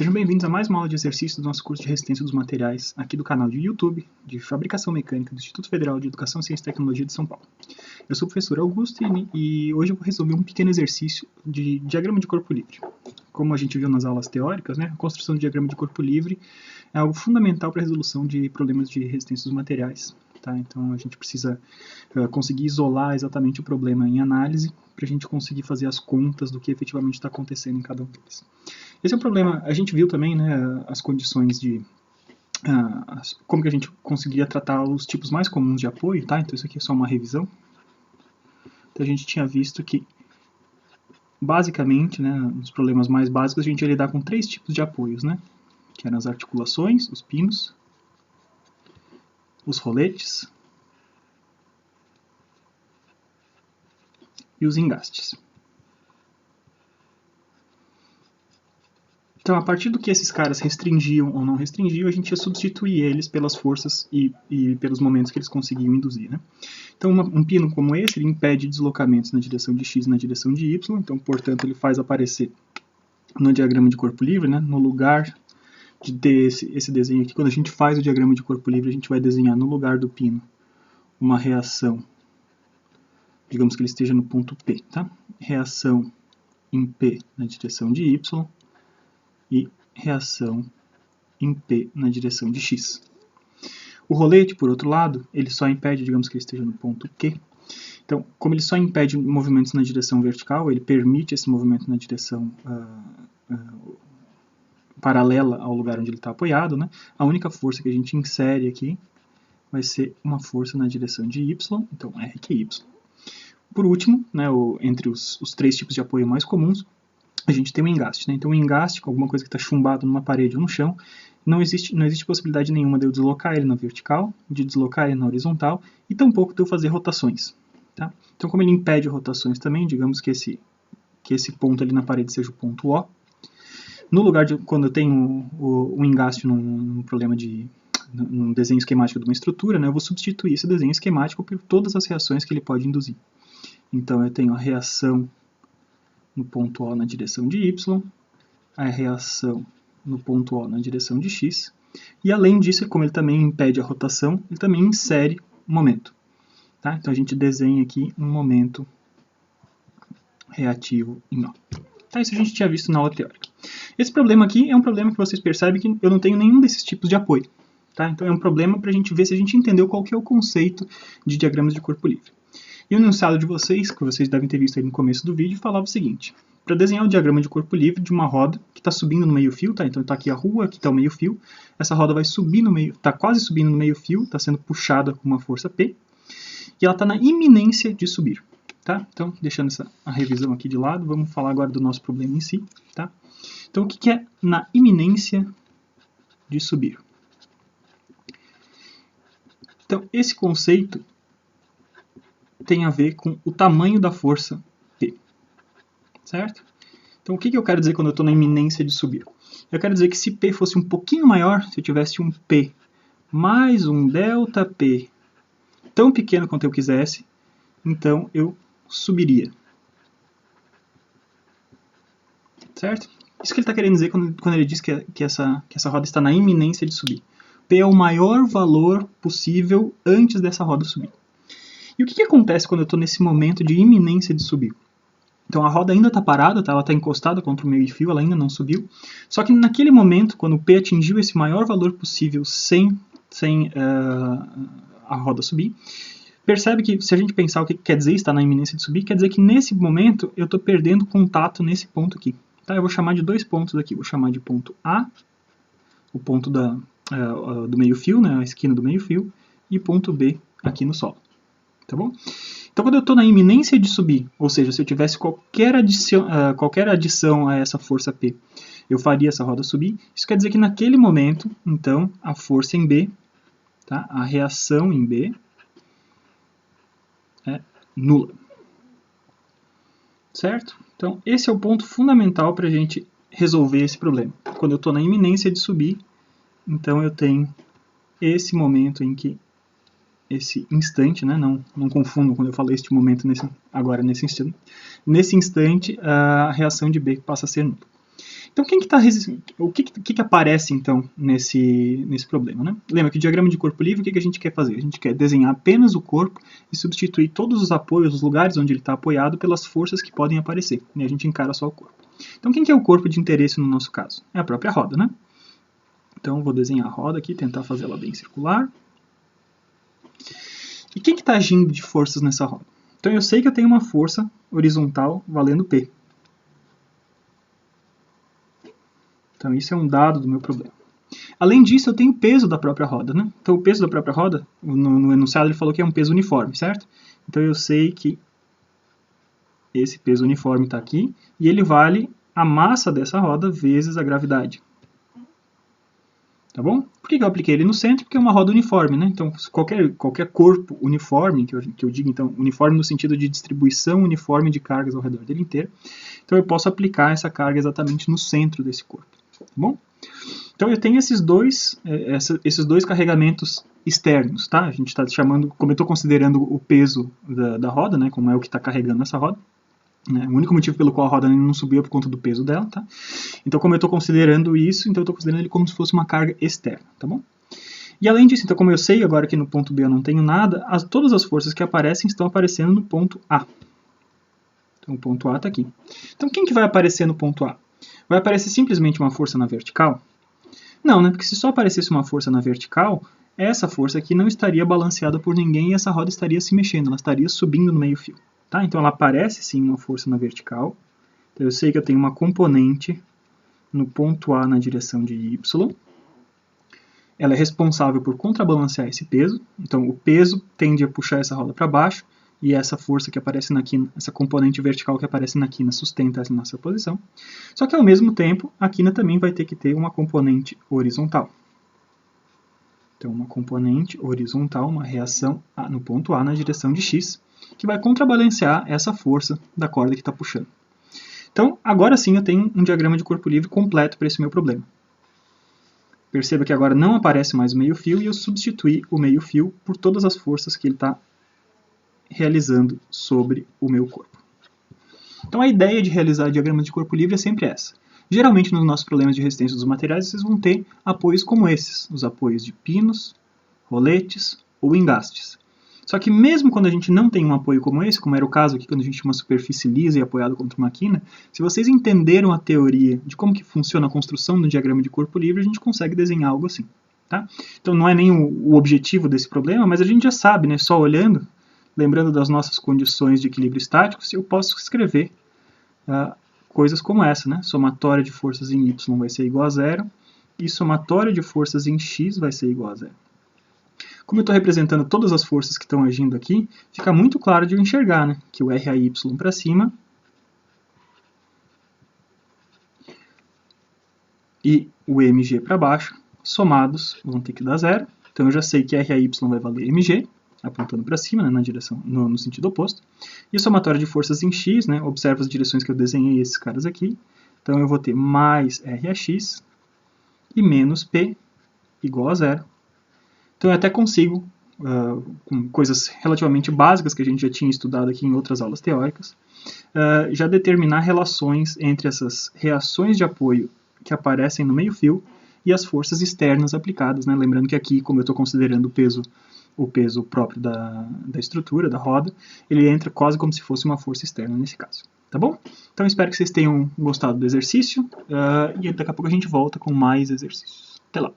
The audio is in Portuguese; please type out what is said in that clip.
Sejam bem-vindos a mais uma aula de exercício do nosso curso de resistência dos materiais, aqui do canal de YouTube de Fabricação Mecânica do Instituto Federal de Educação, Ciência e Tecnologia de São Paulo. Eu sou o professor Augusto e hoje eu vou resolver um pequeno exercício de diagrama de corpo livre. Como a gente viu nas aulas teóricas, a construção de diagrama de corpo livre é algo fundamental para a resolução de problemas de resistência dos materiais. Tá? Então a gente precisa conseguir isolar exatamente o problema em análise para a gente conseguir fazer as contas do que efetivamente está acontecendo em cada um deles. Esse é o problema. A gente viu também as condições de como que a gente conseguiria tratar os tipos mais comuns de apoio, tá? Então isso aqui é só uma revisão. Então a gente tinha visto que basicamente, nos problemas mais básicos, a gente ia lidar com 3 tipos de apoios, que eram as articulações, os pinos, os roletes e os engastes. Então, a partir do que esses caras restringiam ou não restringiam, a gente ia substituir eles pelas forças e pelos momentos que eles conseguiam induzir. Então, um pino como esse, ele impede deslocamentos na direção de x e na direção de y, então, portanto, ele faz aparecer no diagrama de corpo livre, no lugar de ter esse desenho aqui. Quando a gente faz o diagrama de corpo livre, a gente vai desenhar no lugar do pino uma reação, digamos que ele esteja no ponto P, tá? Reação em P na direção de y, e reação em P na direção de x. O rolete, por outro lado, ele só impede, digamos que ele esteja no ponto Q. Então, como ele só impede movimentos na direção vertical, ele permite esse movimento na direção paralela ao lugar onde ele está apoiado, A única força que a gente insere aqui vai ser uma força na direção de y, então RQY. Por último, entre os 3 tipos de apoio mais comuns, a gente tem o engaste. Então, o engaste, com alguma coisa que está chumbado numa parede ou no chão, não existe possibilidade nenhuma de eu deslocar ele na vertical, de deslocar ele na horizontal, e tampouco de eu fazer rotações. Tá? Então, como ele impede rotações também, digamos que esse ponto ali na parede seja o ponto O. No lugar de, quando eu tenho o engaste num problema num desenho esquemático de uma estrutura, eu vou substituir esse desenho esquemático por todas as reações que ele pode induzir. Então, eu tenho a reação no ponto O na direção de Y, a reação no ponto O na direção de X, e além disso, como ele também impede a rotação, ele também insere o momento. Tá? Então a gente desenha aqui um momento reativo em O. Tá? Isso a gente tinha visto na aula teórica. Esse problema aqui é um problema que vocês percebem que eu não tenho nenhum desses tipos de apoio. Tá? Então é um problema para a gente ver se a gente entendeu qual que é o conceito de diagramas de corpo livre. E o enunciado de vocês, que vocês devem ter visto aí no começo do vídeo, falava o seguinte: para desenhar o diagrama de corpo livre de uma roda que está subindo no meio-fio, tá? Então está aqui a rua, aqui está o meio-fio, essa roda vai subir no meio, está quase subindo no meio-fio, está sendo puxada com uma força P, e ela está na iminência de subir. Tá? Então, deixando a revisão aqui de lado, vamos falar agora do nosso problema em si. Tá? Então, o que é na iminência de subir? Então, esse conceito tem a ver com o tamanho da força P, certo? Então, o que eu quero dizer quando eu estou na iminência de subir? Eu quero dizer que se P fosse um pouquinho maior, se eu tivesse um P mais um ΔP tão pequeno quanto eu quisesse, então eu subiria. Certo? Isso que ele está querendo dizer quando ele diz que essa roda está na iminência de subir. P é o maior valor possível antes dessa roda subir. E o que acontece quando eu estou nesse momento de iminência de subir? Então a roda ainda está parada, ela está encostada contra o meio-fio, ela ainda não subiu. Só que naquele momento, quando o P atingiu esse maior valor possível sem a roda subir, percebe que se a gente pensar o que quer dizer estar na iminência de subir, quer dizer que nesse momento eu estou perdendo contato nesse ponto aqui. Tá? Eu vou chamar de 2 pontos aqui, vou chamar de ponto A, o ponto do meio-fio, a esquina do meio-fio, e ponto B aqui no solo. Tá bom? Então, quando eu estou na iminência de subir, ou seja, se eu tivesse qualquer adição a essa força P, eu faria essa roda subir. Isso quer dizer que naquele momento, então, a força em B, tá? A reação em B é nula. Certo? Então, esse é o ponto fundamental para a gente resolver esse problema. Quando eu estou na iminência de subir, então eu tenho esse momento em que esse instante, não confundam quando eu falo este momento, nesse instante, a reação de B passa a ser nula. Então, o que aparece, então, nesse problema, né? Lembra que o diagrama de corpo livre, o que a gente quer fazer? A gente quer desenhar apenas o corpo e substituir todos os apoios, os lugares onde ele está apoiado, pelas forças que podem aparecer. E a gente encara só o corpo. Então, quem que é o corpo de interesse no nosso caso? É a própria roda, né? Então, vou desenhar a roda aqui, tentar fazer ela bem circular. E quem que está agindo de forças nessa roda? Então, eu sei que eu tenho uma força horizontal valendo P. Então, isso é um dado do meu problema. Além disso, eu tenho o peso da própria roda, né? Então, o peso da própria roda, no enunciado ele falou que é um peso uniforme, certo? Então, eu sei que esse peso uniforme está aqui, e ele vale a massa dessa roda vezes a gravidade. Tá bom? Por que eu apliquei ele no centro? Porque é uma roda uniforme, né? Então, qualquer corpo uniforme, que eu digo, então, uniforme no sentido de distribuição uniforme de cargas ao redor dele inteiro, então eu posso aplicar essa carga exatamente no centro desse corpo. Tá bom? Então eu tenho esses dois carregamentos externos, tá? A gente está chamando, como eu estou considerando o peso da roda, né? Como é o que está carregando essa roda. Né? O único motivo pelo qual a roda não subiu é por conta do peso dela, tá? Então como eu estou considerando isso, então eu estou considerando ele como se fosse uma carga externa, tá bom? E além disso, então como eu sei agora que no ponto B eu não tenho nada, todas as forças que aparecem estão aparecendo no ponto A. Então o ponto A está aqui. Então quem que vai aparecer no ponto A? Vai aparecer simplesmente uma força na vertical? Não, né? Porque se só aparecesse uma força na vertical, essa força aqui não estaria balanceada por ninguém e essa roda estaria se mexendo, ela estaria subindo no meio-fio. Tá? Então ela aparece sim uma força na vertical. Então eu sei que eu tenho uma componente no ponto A na direção de Y. Ela é responsável por contrabalancear esse peso. Então o peso tende a puxar essa roda para baixo. E essa força que aparece na quina, essa componente vertical que aparece na quina sustenta essa nossa posição. Só que ao mesmo tempo, a quina também vai ter que ter uma componente horizontal. Então uma componente horizontal, uma reação no ponto A na direção de X, que vai contrabalancear essa força da corda que está puxando. Então agora sim eu tenho um diagrama de corpo livre completo para esse meu problema. Perceba que agora não aparece mais o meio-fio e eu substituí o meio-fio por todas as forças que ele está realizando sobre o meu corpo. Então a ideia de realizar diagrama de corpo livre é sempre essa. Geralmente nos nossos problemas de resistência dos materiais vocês vão ter apoios como esses, os apoios de pinos, roletes ou engastes. Só que mesmo quando a gente não tem um apoio como esse, como era o caso aqui quando a gente tinha uma superfície lisa e apoiado contra uma quina, se vocês entenderam a teoria de como que funciona a construção do diagrama de corpo livre, a gente consegue desenhar algo assim. Tá? Então não é nem o objetivo desse problema, mas a gente já sabe, né, só olhando, lembrando das nossas condições de equilíbrio estático, se eu posso escrever coisas como essa, né? Somatória de forças em Y vai ser igual a zero, e somatória de forças em X vai ser igual a zero. Como eu estou representando todas as forças que estão agindo aqui, fica muito claro de eu enxergar, né? Que o RAY para cima e o MG para baixo, somados, vão ter que dar zero. Então eu já sei que RAY vai valer MG, apontando para cima, né, na direção, no sentido oposto. E o somatório de forças em X, né, observa as direções que eu desenhei esses caras aqui. Então eu vou ter mais RAX e menos P igual a zero. Então eu até consigo, com coisas relativamente básicas que a gente já tinha estudado aqui em outras aulas teóricas, já determinar relações entre essas reações de apoio que aparecem no meio-fio e as forças externas aplicadas, né? Lembrando que aqui, como eu estou considerando o peso próprio da estrutura, da roda, ele entra quase como se fosse uma força externa nesse caso. Tá bom? Então espero que vocês tenham gostado do exercício e daqui a pouco a gente volta com mais exercícios. Até lá!